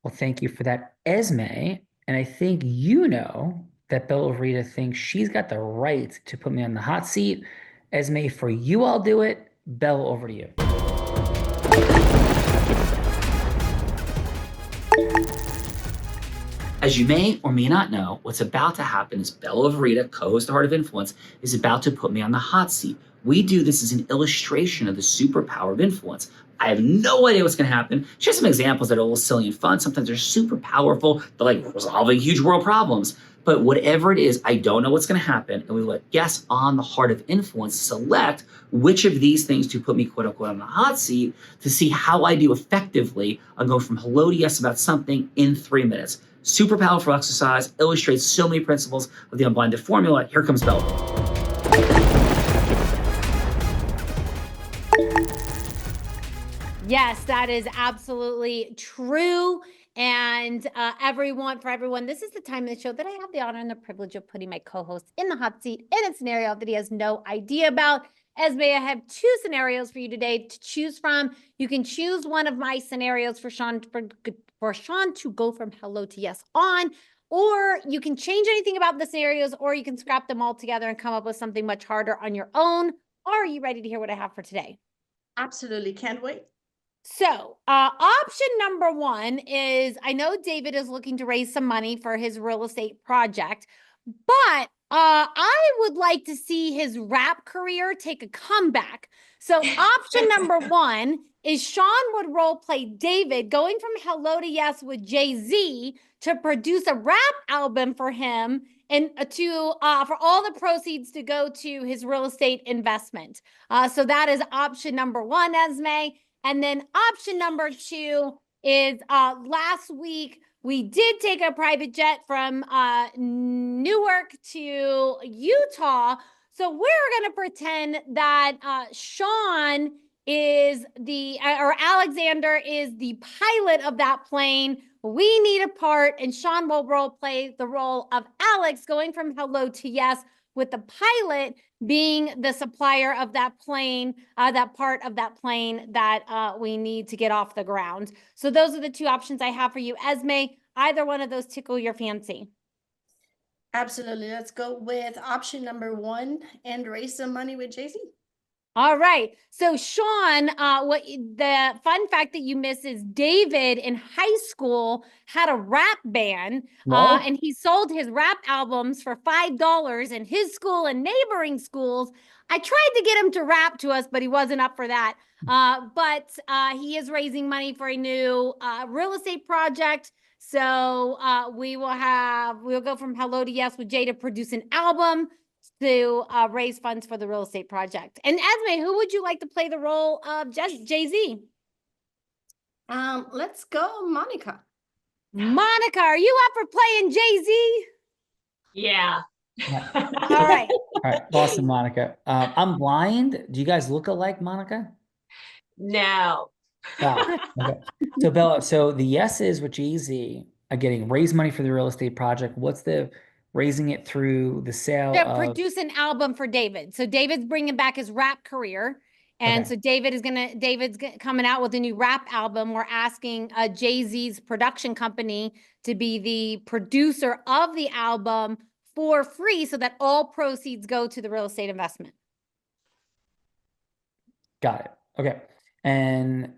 Well, thank you for that, Esme. And I think you know that Bella Rita thinks she's got the right to put me on the hot seat. Esme, for you, I'll do it. Bella, over to you. As you may or may not know, what's about to happen is Bella Verita, co-host of Heart of Influence, is about to put me on the hot seat. We do this as an illustration of the superpower of influence. I have no idea what's going to happen. She has some examples that are a little silly and fun. Sometimes they're super powerful. They're like resolving huge world problems. But whatever it is, I don't know what's going to happen. And we let guests on the Heart of Influence select which of these things to put me, quote unquote, on the hot seat to see how I do effectively on going from hello to yes about something in 3 minutes. Super powerful exercise, illustrates so many principles of the unblinded formula. Here comes Bella. Yes, that is absolutely true. And for everyone, this is the time of the show that I have the honor and the privilege of putting my co-host in the hot seat in a scenario that he has no idea about. Esme, I have 2 scenarios for you today to choose from. You can choose one of my scenarios for Sean to go from hello to yes on, or you can change anything about the scenarios, or you can scrap them all together and come up with something much harder on your own. Are you ready to hear what I have for today? Absolutely. Can't wait. So option number 1 is, I know David is looking to raise some money for his real estate project, but I would like to see his rap career take a comeback. So option number 1 is Sean would role play David going from hello to yes with Jay-Z to produce a rap album for him and for all the proceeds to go to his real estate investment. So that is option number 1, Esme. And then option number 2 is last week, we did take a private jet from Newark to Utah. So we're going to pretend that Sean is or Alexander is the pilot of that plane. We need a part, and Sean will role play the role of Alex going from hello to yes, with the pilot being the supplier of that plane, that part of that plane that we need to get off the ground. So those are the 2 options I have for you. Esme, either one of those tickle your fancy? Absolutely. Let's go with option number 1 and raise some money with Jay-Z. All right. So Sean, what the fun fact that you miss is David in high school had a rap band, and he sold his rap albums for $5 in his school and neighboring schools. I tried to get him to rap to us, but he wasn't up for that. But he is raising money for a new real estate project. So we'll go from hello to yes with Jay to produce an album to raise funds for the real estate project. And Esme, who would you like to play the role of Jay-Z? Let's go, Monica. Monica, are you up for playing Jay-Z? Yeah. All right. All right, awesome, Monica. I'm blind. Do you guys look alike, Monica? No. Okay. So Bella, so the yeses with Jay-Z are getting raise money for the real estate project. What's the raising it through the sale To of produce an album for David. So David's bringing back his rap career. And so David's coming out with a new rap album. We're asking Jay-Z's production company to be the producer of the album for free so that all proceeds go to the real estate investment. Got it. Okay. And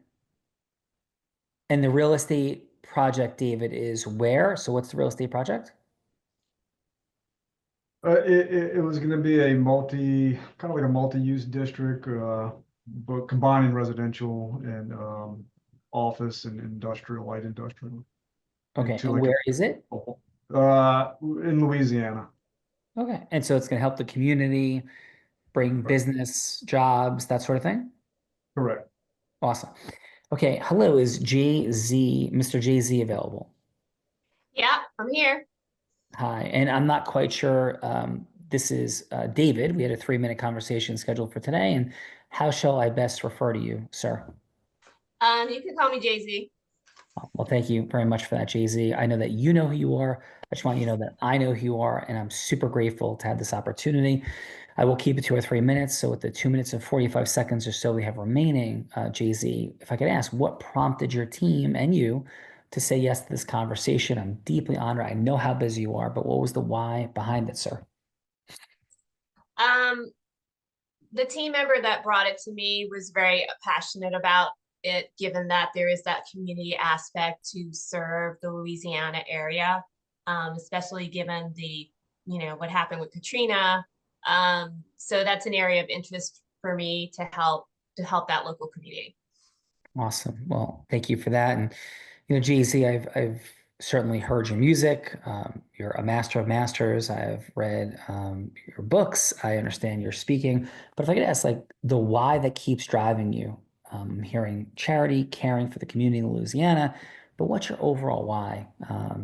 the real estate project, David, is where? So what's the real estate project? It was going to be kind of like a multi-use district, but combining residential and office and industrial, light industrial. Okay, and where is it? In Louisiana. Okay, and so it's going to help the community, bring business, jobs, that sort of thing? Correct. Awesome. Okay, hello, is Mr. Jay-Z available? Yeah, I'm here. Hi, and I'm not quite sure, this is David. We had a 3-minute conversation scheduled for today, and how shall I best refer to you, sir? You can call me Jay-Z. Well, thank you very much for that, Jay-Z. I know that you know who you are. I just want you to know that I know who you are, and I'm super grateful to have this opportunity. I will keep it 2 or 3 minutes. So with the 2 minutes and 45 seconds or so we have remaining, Jay-Z, if I could ask, what prompted your team and you to say yes to this conversation. I'm deeply honored. I know how busy you are, but what was the why behind it, sir? The team member that brought it to me was very passionate about it, given that there is that community aspect to serve the Louisiana area, especially given the, what happened with Katrina. So that's an area of interest for me to help that local community. Awesome. Well, thank you for that. And Jay-Z, I've certainly heard your music. You're a master of masters. I've read your books. I understand your speaking. But if I could ask, like, the why that keeps driving you, hearing charity, caring for the community in Louisiana, but what's your overall why,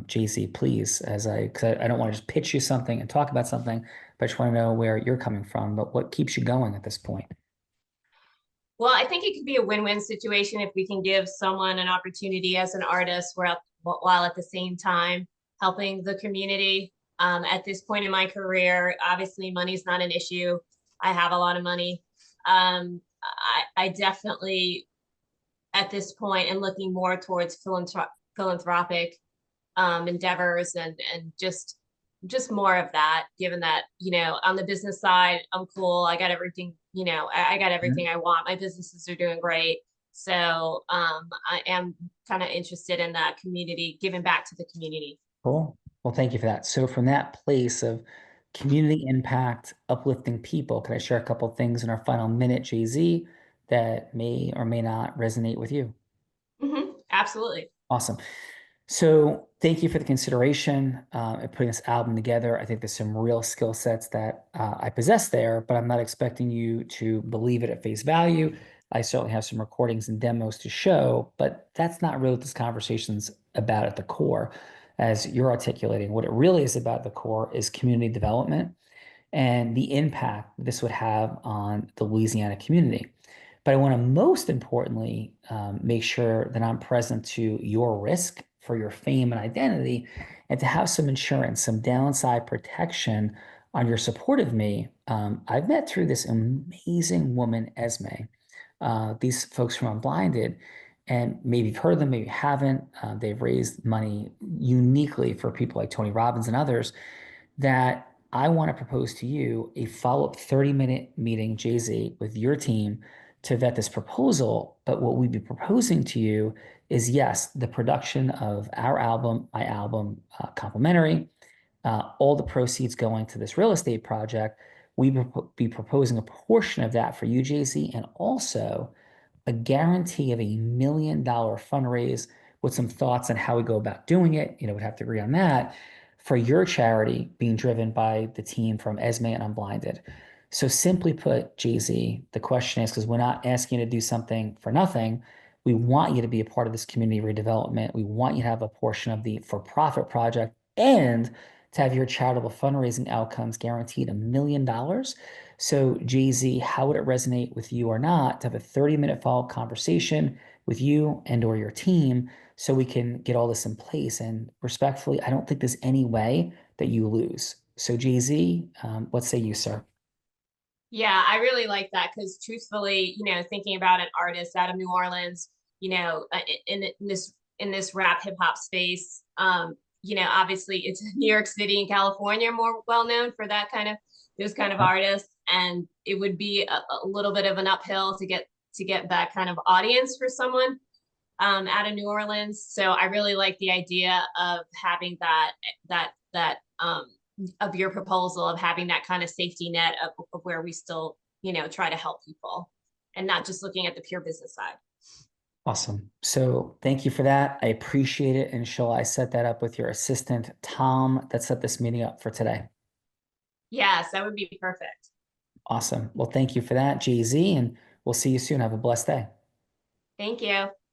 Jay-Z, please, because I don't want to just pitch you something and talk about something, but I just want to know where you're coming from, but what keeps you going at this point? Well, I think it could be a win-win situation if we can give someone an opportunity as an artist while at the same time helping the community. At this point in my career, obviously money's not an issue. I have a lot of money. I definitely, at this point, am looking more towards philanthropic endeavors and just more of that, given that, on the business side, I'm cool. I got everything, I got everything I want. My businesses are doing great. So I am kind of interested in that community, giving back to the community. Cool. Well, thank you for that. So from that place of community impact, uplifting people, can I share a couple of things in our final minute, Jay-Z, that may or may not resonate with you? Absolutely. Awesome. So thank you for the consideration and putting this album together. I think there's some real skill sets that I possess there, but I'm not expecting you to believe it at face value. I certainly have some recordings and demos to show, but that's not really what this conversation's about at the core. As you're articulating, what it really is about at the core is community development and the impact this would have on the Louisiana community. But I want to most importantly make sure that I'm present to your risk for your fame and identity, and to have some insurance, some downside protection on your support of me. I've met through this amazing woman, Esme, these folks from Unblinded, and maybe you've heard of them, maybe you haven't. They've raised money uniquely for people like Tony Robbins and others, that I want to propose to you a follow-up 30-minute meeting, Jay-Z, with your team to vet this proposal. But what we'd be proposing to you is, yes, the production of our album, my album, complimentary, all the proceeds going to this real estate project. We'd be proposing a portion of that for you, Jay-Z, and also a guarantee of $1 million fundraise with some thoughts on how we go about doing it. We'd have to agree on that, for your charity being driven by the team from Esme and Unblinded. So simply put, Jay-Z, the question is, because we're not asking you to do something for nothing, we want you to be a part of this community redevelopment. We want you to have a portion of the for-profit project and to have your charitable fundraising outcomes guaranteed $1 million. So Jay-Z, how would it resonate with you or not to have a 30-minute follow-up conversation with you and or your team so we can get all this in place? And respectfully, I don't think there's any way that you lose. So Jay-Z, what say you, sir? Yeah, I really like that because truthfully, thinking about an artist out of New Orleans, in this rap hip hop space, obviously it's New York City and California more well known for those kind of artists, and it would be a little bit of an uphill to get that kind of audience for someone out of New Orleans. So I really like the idea of having that of your proposal of having that kind of safety net of where we still, try to help people and not just looking at the pure business side. Awesome. So thank you for that. I appreciate it. And shall I set that up with your assistant, Tom, that set this meeting up for today? Yes, that would be perfect. Awesome. Well, thank you for that, Jay-Z, and we'll see you soon. Have a blessed day. Thank you.